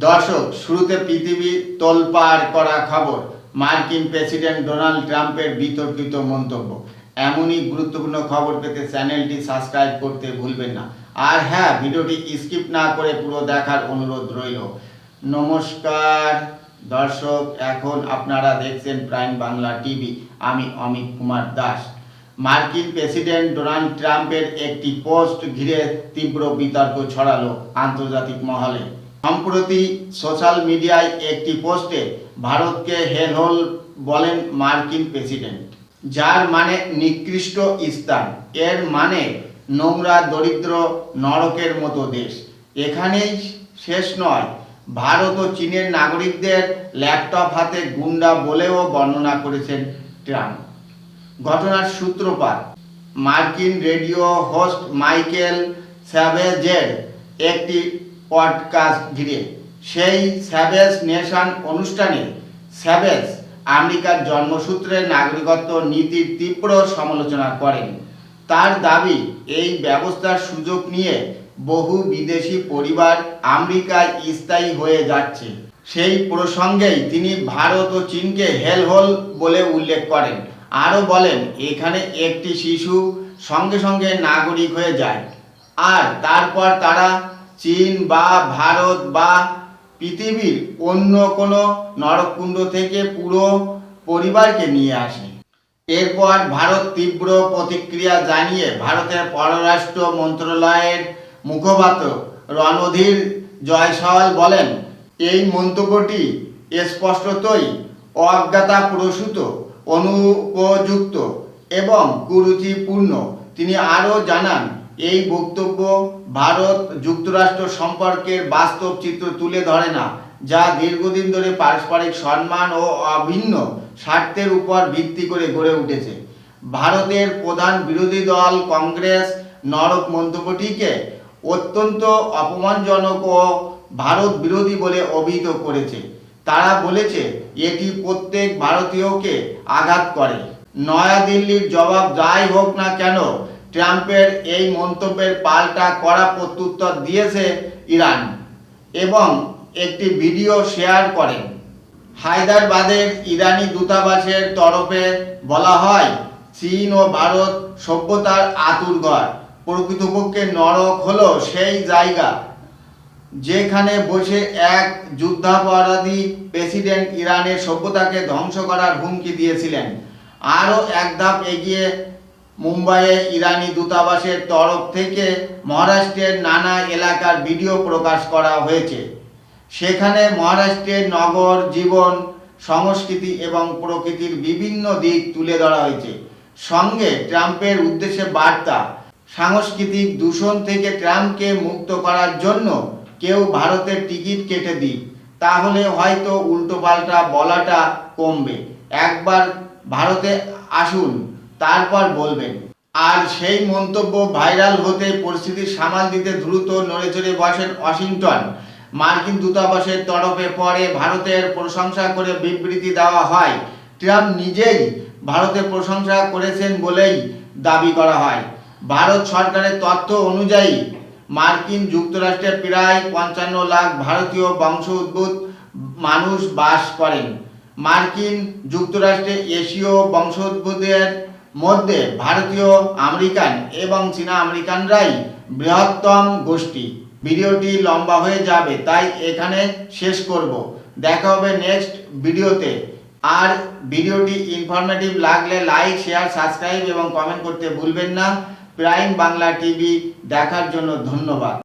দর্শক, শুরুতে পৃথিবী তোলপাড় করা খবর, মার্কিন প্রেসিডেন্ট ডোনাল্ড ট্রাম্পের বিতর্কিত মন্তব্য। এমনই গুরুত্বপূর্ণ খবর পেতে চ্যানেলটি সাবস্ক্রাইব করতে ভুলবেন না। আর হ্যাঁ, ভিডিওটি স্কিপ না করে পুরো দেখার অনুরোধ রইল। নমস্কার দর্শক, এখন আপনারা দেখছেন প্রাইম বাংলা টিভি। আমি অমিত কুমার দাস। মার্কিন প্রেসিডেন্ট ডোনাল্ড ট্রাম্পের একটি পোস্ট ঘিরে তীব্র বিতর্ক ছড়ালো আন্তর্জাতিক মহলে। সম্প্রতি সোশ্যাল মিডিয়ায় একটি পোস্টে ভারতকে হেলহোল বলেন মার্কিন প্রেসিডেন্ট, যার মানে নিকৃষ্ট স্থান। এর মানে নোংরা, দরিদ্র, নরকের মতো দেশ। এখানেই শেষ নয়, ভারত ও চীনের নাগরিকদের ল্যাপটপ হাতে গুন্ডা বলেও বর্ণনা করেছেন ট্রাম্প। ঘটনার সূত্রপাত মার্কিন রেডিও হোস্ট মাইকেল স্যাভেজের একটি পডকাস্ট ঘিরে। সেই স্যাভেজ নেশন অনুষ্ঠানে স্যাভেজ আমেরিকার জন্মসূত্রে নাগরিকত্ব নীতির তীব্র সমালোচনা করেন। তার দাবি, এই ব্যবস্থার সুযোগ নিয়ে বহু বিদেশি পরিবার আমেরিকায় স্থায়ী হয়ে যাচ্ছে। সেই প্রসঙ্গেই তিনি ভারত ও চীনকে হেলহোল বলে উল্লেখ করেন। আরও বলেন, এখানে একটি শিশু সঙ্গে সঙ্গে নাগরিক হয়ে যায়, আর তারপর তারা চীন বা ভারত বা পৃথিবীর অন্য কোনো নরককুণ্ড থেকে পুরো পরিবারকে নিয়ে আসে। এরপর ভারত তীব্র প্রতিক্রিয়া জানিয়ে ভারতের পররাষ্ট্র মন্ত্রণালয়ের মুখপাত্র রণধীর জয়সওয়াল বলেন, এই মন্তব্যটি স্পষ্টতই অজ্ঞতাপ্রসূত, অনুপযুক্ত এবং কুরুচিপূর্ণ। তিনি আরও জানান, এই বক্তব্য ভারত যুক্তরাষ্ট্র সম্পর্কের বাস্তব চিত্র তুলে ধরে না, যা দীর্ঘদিন ধরে পারস্পরিক সম্মান ও অভিন্ন স্বার্থের উপর ভিত্তি করে গড়ে উঠেছে। ভারতের প্রধান বিরোধী দল কংগ্রেস নরক মন্তব্যটিকে অত্যন্ত অপমানজনক ও ভারত বিরোধী বলে অভিহিত করেছে। তারা বলেছে, এটি প্রত্যেক ভারতীয়কে আঘাত করে। নয়াদিল্লির জবাব যাই হোক না কেন, ট্রাম্পের এই মন্তব্যের পাল্টা কড়া প্রত্যুত্তর দিয়েছে ইরান এবং একটি ভিডিও শেয়ার করেন। হায়দ্রাবাদের ইরানি দূতাবাসের তরফে বলা হয়, চীন ও ভারত সভ্যতার আঁতুড়ঘর। প্রকৃতপক্ষে নরক হলো সেই জায়গা যেখানে বসে এক যুদ্ধাপরাধী প্রেসিডেন্ট ইরানের সভ্যতাকে ধ্বংস করার হুমকি দিয়েছিলেন। আরও এক ধাপ এগিয়ে মুম্বাইয়ে ইরানি দূতাবাসের তরফ থেকে মহারাষ্ট্রের নানা এলাকার ভিডিও প্রকাশ করা হয়েছে। সেখানে মহারাষ্ট্রের নগর জীবন, সংস্কৃতি এবং প্রকৃতির বিভিন্ন দিক তুলে ধরা হয়েছে। সঙ্গে ট্রাম্পের উদ্দেশ্যে বার্তা, সাংস্কৃতিক দূষণ থেকে ট্রাম্পকে মুক্ত করার জন্য কেউ ভারতের টিকিট কেটে দিক, তাহলে হয়তো উল্টোপাল্টা বলাটা কমবে। একবার ভারতে আসুন, তারপর বলবেন। আর সেই মন্তব্য ভাইরাল হতে পরিস্থিতি সামাল দিতে দ্রুত নড়েচড়ে বসেন ওয়াশিংটন। মার্কিন দূতাবাসের তরফে পরে ভারতের প্রশংসা করে বিবৃতি দেওয়া হয়। ট্রাম্প নিজেই ভারতের প্রশংসা করেছেন বলেই দাবি করা হয়। ভারত সরকারের তথ্য অনুযায়ী মার্কিন যুক্তরাষ্ট্রে প্রায় 55 লাখ ভারতীয় বংশোদ্ভূত মানুষ বাস করেন। মার্কিন যুক্তরাষ্ট্রে এশীয় বংশোদ্ভূতদের মধ্যে ভারতীয় আমেরিকান এবং চীনা আমেরিকানরাই বৃহত্তম গোষ্ঠী। ভিডিওটি লম্বা হয়ে যাবে, তাই এখানে শেষ করব। দেখা হবে নেক্সট ভিডিওতে। আর ভিডিওটি ইনফরমেটিভ লাগলে লাইক, শেয়ার, সাবস্ক্রাইব এবং কমেন্ট করতে ভুলবেন না। প্রাইম বাংলা টিভি দেখার জন্য ধন্যবাদ।